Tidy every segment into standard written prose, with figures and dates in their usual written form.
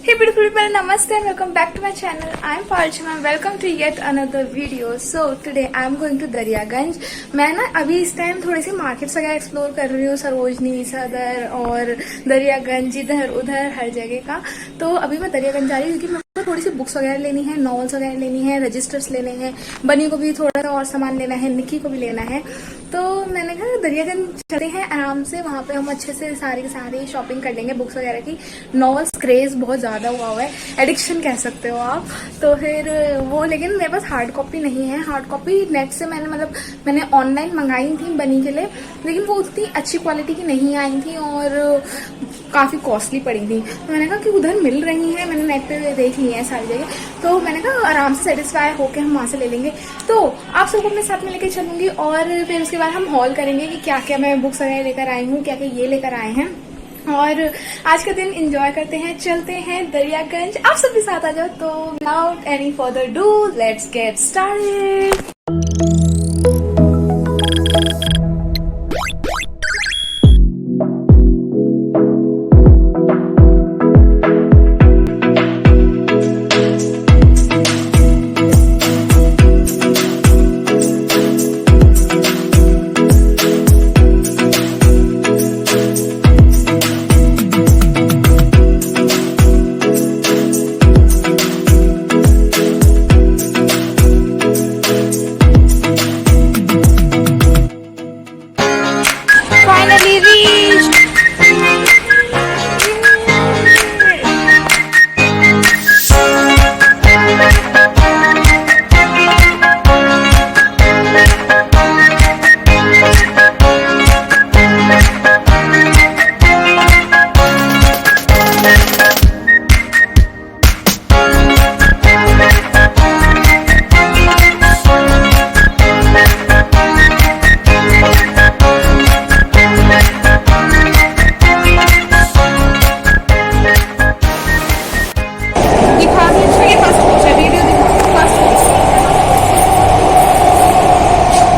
Hey beautiful people, namaste and welcome back to my channel. I am Parcham and welcome to yet another video. So today I am going to Daryaganj. मैं ना अभी इस time थोड़ी सी markets वगैरह explore कर रही हूँ, सरोजनी, सदर और दरियागंज, इधर उधर हर जगह का. तो अभी मैं दरियागंज जा रही हूँ क्योंकि मेरे को थोड़ी सी बुक्स वगैरह लेनी है, नॉवेल्स वगैरह लेनी है, रजिस्टर्स लेने हैं, बनी को भी थोड़ा सा और सामान लेना है, निक्की को भी लेना है. तो मैंने कहा दरियागंज चलते हैं आराम से, वहाँ पे हम अच्छे से सारी शॉपिंग कर लेंगे बुक्स वगैरह की. नॉवेल्स क्रेज बहुत ज्यादा हुआ है, एडिक्शन कह सकते हो आप. तो फिर वो, लेकिन मेरे पास हार्ड कॉपी नहीं है. हार्ड कॉपी नेट से मैंने ऑनलाइन मंगाई थी बनी के लिए, लेकिन वो उतनी अच्छी क्वालिटी की नहीं आई थी और काफी कॉस्टली पड़ी थी. तो मैंने कहा कि उधर मिल रही है, मैंने नेट पे देख ली है सारी जगह. तो मैंने कहा आराम से सेटिस्फाई होकर हम वहां से ले लेंगे. तो आप सबको अपने साथ में लेके चलूंगी और फिर उसके बाद हम हॉल करेंगे कि क्या क्या मैं बुक्स वगैरह लेकर आई हूँ, क्या क्या ये लेकर आए हैं, और आज का दिन एंजॉय करते हैं. चलते हैं दरियागंज, आप सब भी साथ आ जाओ. तो without any further do let's get started.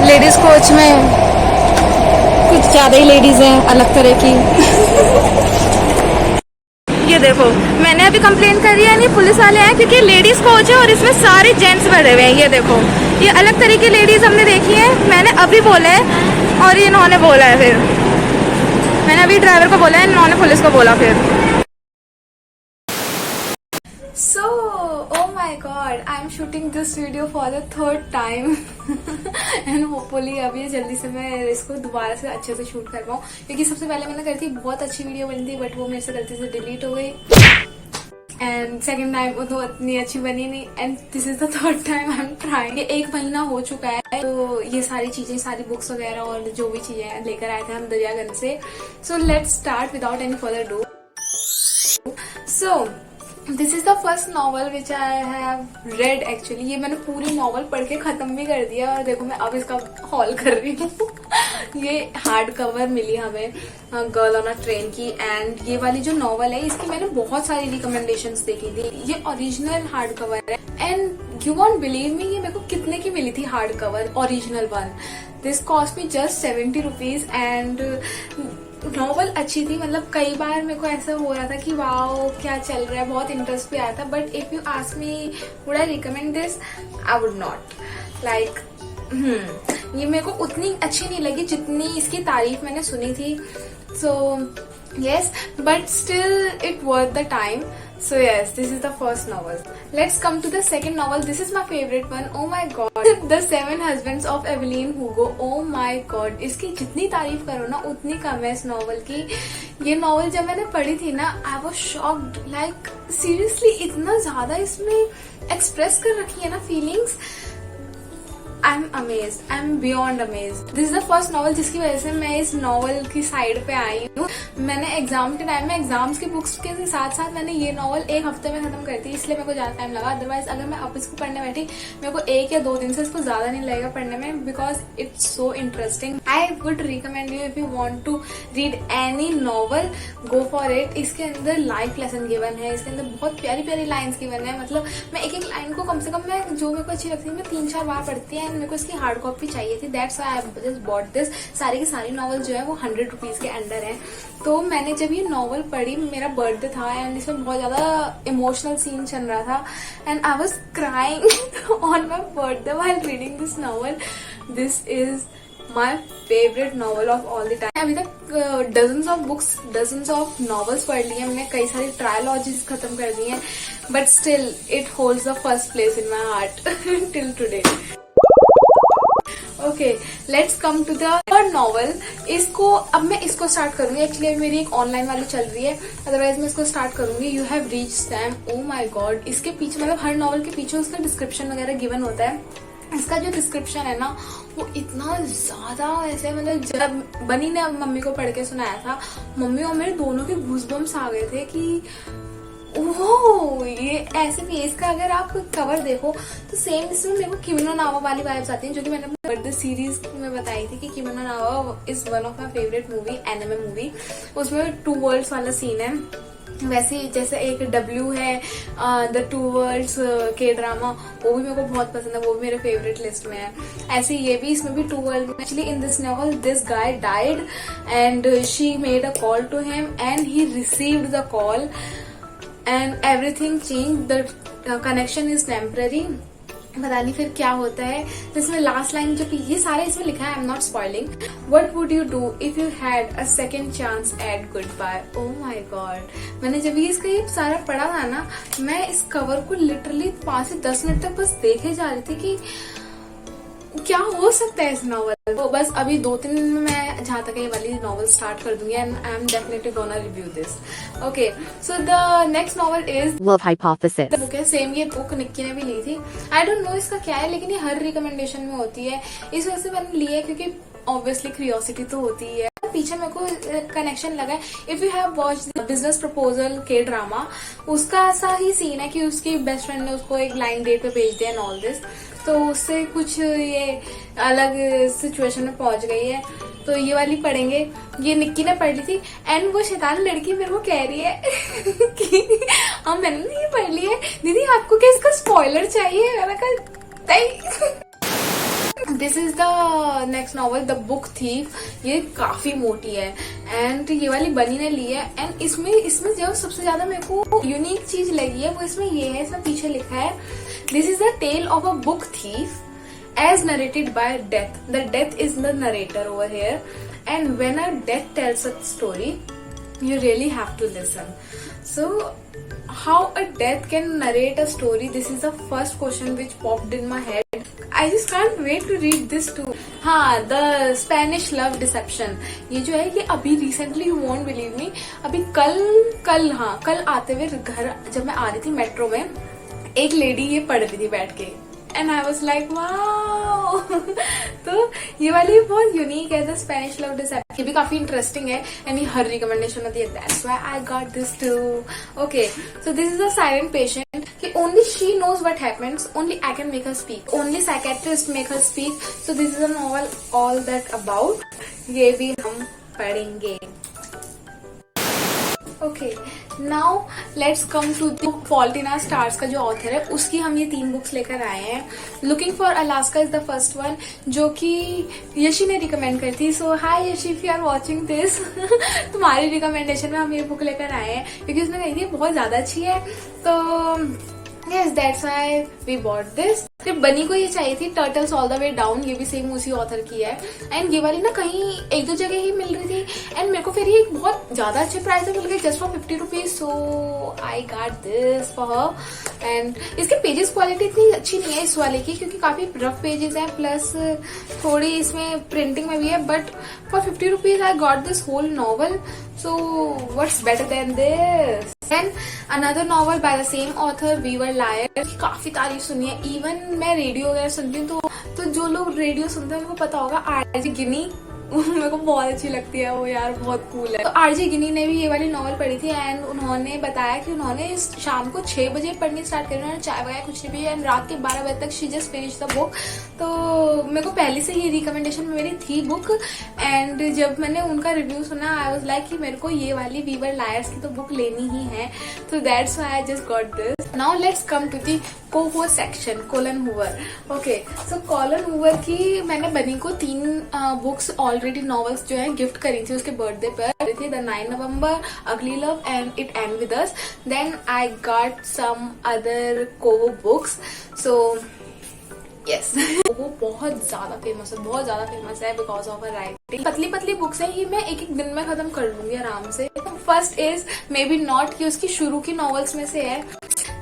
Ladies coach में कुछ ज्यादा ही लेडीज हैं, अलग तरह की. ये देखो, मैंने अभी कंप्लेन कर दिया, नहीं पुलिस वाले हैं क्योंकि लेडीज कोच है और इसमें सारे जेंट्स बैठे हुए हैं. ये देखो, ये अलग तरह की लेडीज हमने देखी है. मैंने अभी बोला है और इन्होंने बोला है, फिर मैंने अभी ड्राइवर को बोला है, इन्होंने पुलिस को बोला. फिर So, oh my god, I am shooting this video for the third time and hopefully अभी जल्दी से मैं इसको दोबारा से अच्छे से शूट कर पाऊँ, क्योंकि सबसे पहले मैंने करी थी, बहुत अच्छी वीडियो बनी थी, बट वो मेरे से गलती से डिलीट हो गई. एंड सेकेंड टाइम वो तो इतनी अच्छी बनी नहीं. And this is the third time I am trying. 1 महीना हो चुका है, तो ये सारी चीजें, सारी बुक्स वगैरह और जो भी चीजें लेकर आए थे हम दरियागंज से. So let's start without any further do. So this is the first novel which I have read actually. ये मैंने पूरी नॉवल पढ़ के खत्म भी कर दिया और देखो मैं अब इसका हॉल कर रही हूँ. ये हार्ड कवर मिली हमें गर्ल ऑन अ ट्रेन की. एंड ये वाली जो नॉवल है, इसकी मैंने बहुत सारी रिकमेंडेशंस देखी थी. ये ओरिजिनल हार्ड कवर है and you won't believe me, ये मेरे को कितने की मिली थी hard cover, original one. This cost me just 70 rupees. And novel अच्छी थी, मतलब कई बार मेरे को ऐसा हो रहा था कि वाओ क्या चल रहा है, बहुत इंटरेस्ट भी आया था. But if you ask me would I recommend this, I would not. Like ये मेरे को उतनी अच्छी नहीं लगी जितनी इसकी तारीफ मैंने सुनी थी. सो yes, but still it worth the time. So yes, this is the first novel. Let's come to the second novel. This is my favorite one. Oh my god, The 7 Husbands of Evelyn Hugo. Oh my god, इसकी जितनी तारीफ करो ना उतनी कम है इस novel की. ये नॉवल जब मैंने पढ़ी थी ना, I was shocked. Like seriously, इतना ज्यादा इसमें एक्सप्रेस कर रखी है ना feelings. I'm amazed. I'm beyond amazed. This is the first novel जिसकी वजह से मैं इस नॉवल की साइड पे आई हूँ. मैंने एग्जाम के टाइम में एग्जाम्स की बुक्स के साथ साथ मैंने ये नॉवल 1 हफ्ते में खत्म कर दी, इसलिए मेरे को ज्यादा टाइम लगा. अदरवाइज अगर मैं अब इसको पढ़ने बैठी, मेरे को 1 या 2 दिन से इसको ज्यादा नहीं लगेगा पढ़ने में, because it's so interesting. I would recommend you, if you want to read any novel, go for it. इसके अंदर लाइफ लेसन गिवन है, इसके अंदर बहुत प्यारी प्यारी लाइन्स गिवन है. मतलब मैं एक लाइन को कम से कम, मैं जो मेरे को अच्छी लगती है मैं 3-4 बार पढ़ती है. मेरे को इसकी हार्ड कॉपी चाहिए थी, that's why I just bought this. सारी की सारी नॉवल जो है वो 100 रुपीज के अंडर है. तो मैंने जब ये नॉवल पढ़ी, मेरा बर्थडे था एंड इसमें बहुत ज्यादा इमोशनल सीन चल रहा था and I was crying on my birthday while reading this novel. This is my favourite novel of all the time. अभी तक dozens of books, dozens of novels पढ़ ली है मैंने, कई सारी ट्रायलॉजीज खत्म कर दी हैं, but still it holds the first place in my heart till today. Okay, let's come to the third novel. इसको अब मैं इसको स्टार्ट करूंगी. एक्चुअली अभी मेरी एक ऑनलाइन वाली चल रही है, अदरवाइज मैं इसको स्टार्ट करूंगी. You have reached Sam. Oh my God, इसके पीछे मतलब हर नॉवल के पीछे उसका डिस्क्रिप्शन वगैरह गिवन होता है. इसका जो डिस्क्रिप्शन है ना वो इतना ज्यादा ऐसे, मतलब जब बनी ने मम्मी को पढ़ के सुनाया था, मम्मी और मेरे दोनों के गूज़बम्स आ गए थे कि ओह ये ऐसे भी. इसका अगर आप कवर देखो तो सेम इसमें मेरे को किमिनो नावा वाली वाइब्स आती हैं, जो कि मैंने अपने बर्थडे सीरीज में बताई थी कि Kimino Nawa is one of my favourite movie, anime movie. उसमें 2 वर्ल्ड्स वाला सीन है. वैसे जैसे एक W है द 2 वर्ल्ड्स के ड्रामा, वो भी मेरे को बहुत पसंद है, वो भी मेरे फेवरेट लिस्ट में है. ऐसे ये भी, इसमें भी 2 world. Actually in this novel this guy died and she made a call to him and he received the call and everything change. The connection is temporary. पता नहीं फिर क्या होता है. तो इसमें लास्ट लाइन जो ये सारे इसमें लिखा है, I am not spoiling. What would you do if you had a second chance at good bye. Oh my God, मैंने जब ये इसका ये सारा पढ़ा था ना, मैं इस कवर को लिटरली 5 से 10 मिनट तक बस देखे जा रही थी कि क्या हो सकता है इस नॉवल. तो बस अभी 2-3 दिन में मैं जहां तक ये वाली नॉवल स्टार्ट कर दूंगी and I am definitely gonna review this. Okay, so the next novel is love hypothesis. Book है सेम, ये बुक निक्की ने भी ली थी. आई डोंट नो इसका क्या है, लेकिन ये हर रिकमेंडेशन में होती है. इस वजह से मैंने ली है क्योंकि ऑब्वियसली क्यूरियोसिटी तो होती है. पीछे मेरे को कनेक्शन लगा है. If you have watched business proposal के ड्रामा, उसका ऐसा ही सीन है कि उसकी बेस्ट फ्रेंड ने उसको एक ब्लाइंड डेट पे भेज दिया एंड ऑल दिस. तो उससे कुछ ये अलग सिचुएशन में पहुंच गई है. तो ये वाली पढ़ेंगे. ये निक्की ने पढ़ ली थी एंड वो शैतान लड़की मेरे को कह रही है कि हाँ मैंने नहीं पढ़ ली है दीदी, आपको क्या इसका स्पॉइलर चाहिए. मैंने कहा this is the next novel the book thief. ये काफी मोटी है एंड ये वाली बनी ने ली है. एंड इसमें जो सबसे ज्यादा मेरे को यूनिक चीज लगी है वो इसमें ये है, इसमें पीछे लिखा है this is the tale of a book thief as narrated by death. The death is the narrator over here, and when a death tells a story, you really have to listen. So, how a death can narrate a story? This is the first question which popped in my head. I just can't wait to read this too. हाँ, The Spanish Love Deception. ये जो है ये अभी recently, you won't believe me, अभी कल आते हुए घर जब मैं आ रही थी मेट्रो में, एक लेडी ये पढ़ रही थी बैठ के and I was like wow. तो ये वाली बहुत यूनिक है, द स्पेनिश लव डिसेप्शन. ये भी काफी इंटरेस्टिंग है एंड ये हर रिकमेंडेशन होती है. That's why I got this too. Okay, so this is a silent patient कि only she knows what happens, only I can make her speak, only psychiatrist make her speak. So this is a novel all that about. ये भी हम पढ़ेंगे. ओके, now let's come to the fault in our stars का जो author है उसकी हम ये 3 बुक्स लेकर आए हैं. Looking for Alaska is the first one, जो कि यशी ने रिकमेंड करी थी. So hi Yashi, if you are watching this, तुम्हारी रिकमेंडेशन में हम ये बुक लेकर आए हैं क्योंकि उसने कही थी बहुत ज्यादा अच्छी है. तो yes, that's why we bought this. फिर बनी को ये चाहिए थी turtles all the way down, ये भी सेम उसी ऑथर की है. एंड ये वाली ना कहीं 1-2 जगह ही मिल रही थी एंड मेरे को फिर ये बहुत ज्यादा अच्छे प्राइस में मिल गई, just for 50 rupees. So I got this for her. And इसके पेजेस क्वालिटी इतनी अच्छी नहीं है इस वाले की क्योंकि काफी रफ पेजेस है, प्लस थोड़ी इसमें प्रिंटिंग में भी है. But for 50 rupees I got this whole novel. So what's better than this? Then another novel by the same author, We Were Liars. काफी तारीफ सुनी है. इवन मैं रेडियो वगैरह सुनती हूँ तो जो लोग रेडियो सुनते हैं उनको पता होगा आरजे गिनी, मेरे को बहुत अच्छी लगती है वो यार, बहुत कूल है. तो आरजे गिनी ने भी ये वाली नॉवल पढ़ी थी एंड उन्होंने बताया कि उन्होंने शाम को 6 बजे पढ़नी स्टार्ट करी. उन्होंने चाय वगैरह कुछ नहीं पी एंड रात के 12 बजे तक she just finish the book. तो मेरे को पहले से ही रिकमेंडेशन में मेरी थी बुक एंड जब मैंने उनका रिव्यू सुना आई वाज लाइक कि मेरे को ये वाली वी वर लायर्स की तो बुक लेनी ही है. तो that's why I just got this. Now let's come to the CoHo section, Colleen Hoover. Okay, so Colleen Hoover की मैंने बनी को 3 बुक्स ऑलरेडी, नॉवेल्स जो है गिफ्ट करी थी उसके बर्थडे पर थी, the 9 November, ugly love and it end with us. Then I got some other CoHo books. So yes, वो बहुत ज्यादा फेमस है, बहुत ज्यादा फेमस है बिकॉज ऑफ हर राइटिंग। पतली पतली बुक्स है, ये मैं एक एक दिन में खत्म कर लूंगी आराम से। First is may be not, कि उसकी शुरू की नॉवेल्स में से है,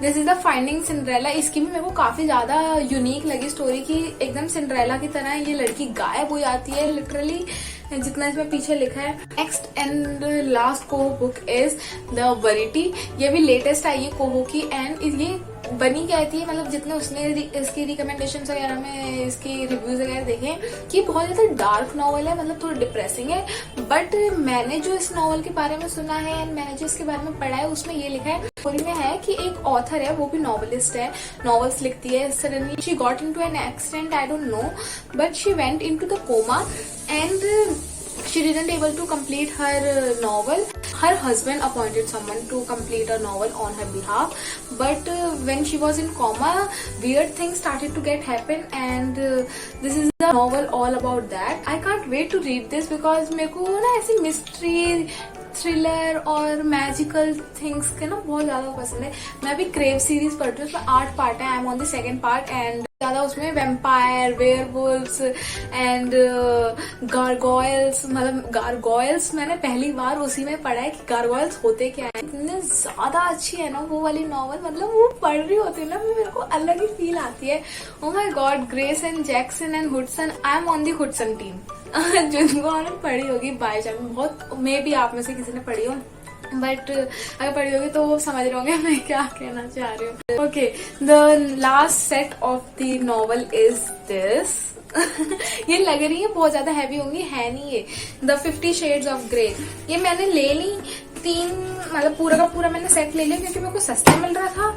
this is the finding Cinderella. इसकी भी मेरे को काफी ज्यादा यूनिक लगी स्टोरी की, एकदम सिंड्रेला की तरह ये लड़की गायब हो जाती है लिटरली, जितना इसमें पीछे लिखा है। Next and last CoHo book is the Verity. ये भी लेटेस्ट आई है कोहो की, एंड ये बनी कहती है, मतलब जितने उसने इसकी रिकमेंडेशन वगैरह में इसकी रिव्यूज वगैरह देखे कि बहुत ज्यादा डार्क नॉवल है, मतलब थोड़ा डिप्रेसिंग है। बट मैंने जो इस नॉवल के बारे में सुना है एंड मैंने जो इसके बारे में पढ़ा है, उसमें ये लिखा है, स्टोरी में है कि एक ऑथर है, वो भी नॉवलिस्ट है, नॉवेल्स लिखती है। Suddenly she got into an accident, I don't know, but she went into the coma and she didn't able to complete her novel. Her husband appointed someone to complete a novel on her behalf, but when she was in coma, weird things started to get happen, and this is the novel all about that. I can't wait to read this because मेरे को ना ऐसी mystery, thriller और magical things के ना बहुत ज्यादा पसंद है। मैं अभी क्रेव सीरीज पढ़ती हूँ, उसमें 8 पार्ट है, I M on the 2nd part, and ज्यादा उसमें वेम्पायर, वेयरवुल्व्स एंड गारगोयल्स, मतलब गारगोयल्स मैंने पहली बार उसी में पढ़ा है कि गारगोयल्स होते क्या है। इतनी ज्यादा अच्छी है ना वो वाली नॉवल, मतलब वो पढ़ रही होती है ना, मेरे को अलग ही फील आती है। Oh my God, grace and Jackson and Hudson, I am on the Hudson team. जिनको आपने पढ़ी होगी बाय चांस, बहुत मे बी आप में से किसी ने पढ़ी हो, बट अगर पढ़ी होगी तो वो समझ रहे होंगे मैं क्या कहना चाह रही हूँ। Okay, the last set of the novel is this. ये लग रही है बहुत ज्यादा हैवी होंगी, है नहीं ये, द 50 शेड्स ऑफ ग्रे। ये मैंने ले ली 3, मतलब पूरा का पूरा मैंने सेट ले लिया क्योंकि मेरे को सस्ता मिल रहा था,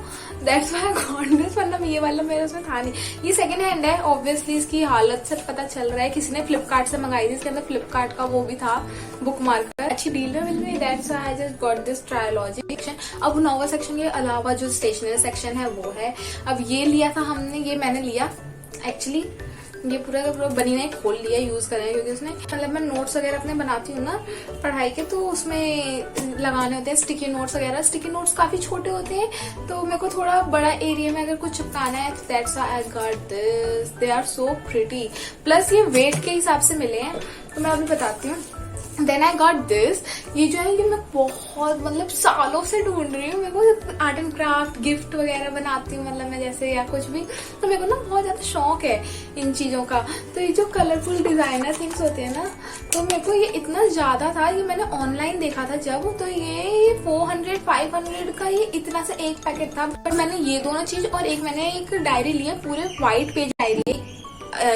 that's why I got this, वरना ये वाला मेरे उसमें था नहीं। ये सेकंड हैंड है, ऑब्वियसली इसकी हालत से पता चल रहा है, किसी ने फ्लिपकार्ट से मंगाई थी, इसके अंदर फ्लिपकार्ट का वो भी था बुक मार्कर, अच्छी डील में मिल गई, that's why I just got this trilogy section. अब नॉवल सेक्शन के अलावा जो स्टेशनरी सेक्शन है वो है, अब ये लिया था हमने, ये मैंने लिया एक्चुअली, ये पूरा का पूरा बनी ने खोल लिया, यूज कर रहे हैं क्योंकि उसने, मतलब मैं नोट्स वगैरह अपने बनाती हूँ ना पढ़ाई के, तो उसमें लगाने होते हैं स्टिकी नोट्स वगैरह। स्टिकी नोट्स काफी छोटे होते हैं, तो मेरे को थोड़ा बड़ा एरिया में अगर कुछ चिपकाना है, that's why I got this, they are so pretty, plus ये वेट के हिसाब से मिले हैं, तो मैं अभी बताती हूँ। देन आई गॉट दिस, ये जो है ये मैं बहुत मतलब सालों से ढूंढ रही हूँ, मेरे को आर्ट एंड क्राफ्ट गिफ्ट वगैरह बनाती हूँ, मतलब मैं जैसे या कुछ भी, तो मेरे को ना बहुत ज्यादा शौक है इन चीजों का। तो ये जो कलरफुल डिजाइनर थिंग्स होते हैं ना, तो मेरे को ये इतना ज्यादा था, ये मैंने ऑनलाइन देखा था जब, तो ये 400-500 का ये इतना सा एक पैकेट था। बट मैंने ये दोनों चीज और एक मैंने एक डायरी लिया, पूरे व्हाइट पेज डायरी,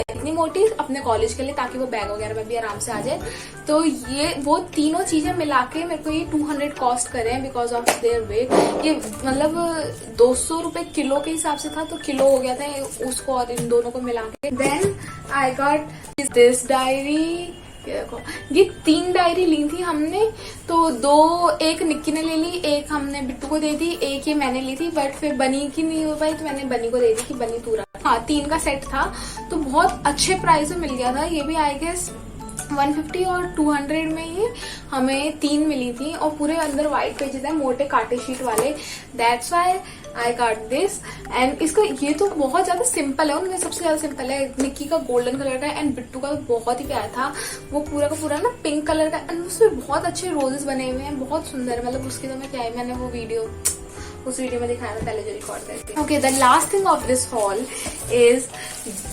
इतनी मोटी, अपने कॉलेज के लिए, ताकि वो बैग वगैरह में भी आराम से आ जाए। तो ये वो तीनों चीजें मिला के मेरे को ये 200 कॉस्ट करे हैं बिकॉज ऑफ देयर वेट। ये मतलब 200 रुपए किलो के हिसाब से था, तो किलो हो गया था उसको और इन दोनों को मिला के। Then I got this diary, ये 3 डायरी ली थी हमने, तो 2 एक निक्की ने ले ली, एक हमने बिट्टू को दे दी, एक ये मैंने ली थी, बट फिर बनी की नहीं हो पाई तो मैंने बनी को दे दी कि बनी तू रख। हाँ, 3 का सेट था, तो बहुत अच्छे प्राइस में मिल गया था। ये भी आई गेस 150 और 200 में ही हमें 3 मिली थी, और पूरे अंदर व्हाइट पेजेस है, मोटे कांटे शीट वाले, that's why I got this. And इसका ये तो बहुत ज्यादा सिंपल है, उनमें सबसे ज्यादा सिंपल है। निक्की का गोल्डन कलर का एंड बिट्टू का बहुत ही प्यारा था, वो पूरा का पूरा ना पिंक कलर का, एंड उसमें बहुत अच्छे रोजेस बने हुए हैं, बहुत सुंदर है। मतलब उसकी तो मैं क्या है, मैंने वो वीडियो उस वीडियो में दिखाया था पहले जो रिकॉर्ड करती। Okay, the last thing of this hall is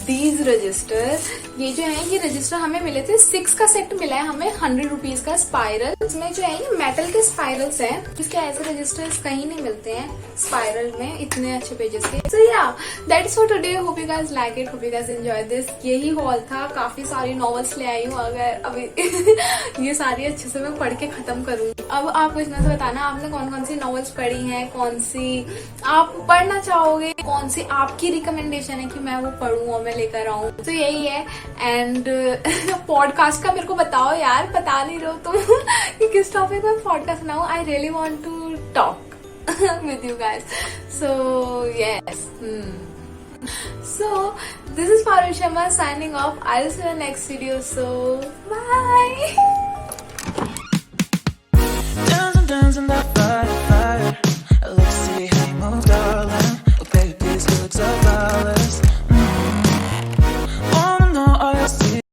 these register. ये जो है ये रजिस्टर हमें मिले थे, 6 का सेट मिला है हमें 100 रुपीज का स्पाइरल। इसमें जो है ये मेटल के स्पाइरल्स हैं, इसके ऐसे रजिस्टर्स कहीं नहीं मिलते हैं स्पाइरल में इतने अच्छे पेजेस के। सो या that is for today, hope you guys like it, hope you guys enjoy this. यही हॉल था, काफी सारी नॉवेल्स ले आई हूँ, अगर अभी ये सारी अच्छे से मैं पढ़ के खत्म करूंगी। अब आप इसमें से बताना आपने कौन कौन सी नॉवेल्स पढ़ी हैं, कौन सी आप पढ़ना चाहोगे, कौन सी आपकी रिकमेंडेशन है कि मैं वो पढ़ूं और मैं लेकर आऊं। तो यही है। एंड पॉडकास्ट का मेरे को बताओ यार, बता नहीं रहे हो तुम कि किस टॉपिक में पॉडकास्ट बनाऊं। I really want to talk with you guys. So yes. So this is Parul Sharma signing off. I'll see you in the next video. So bye.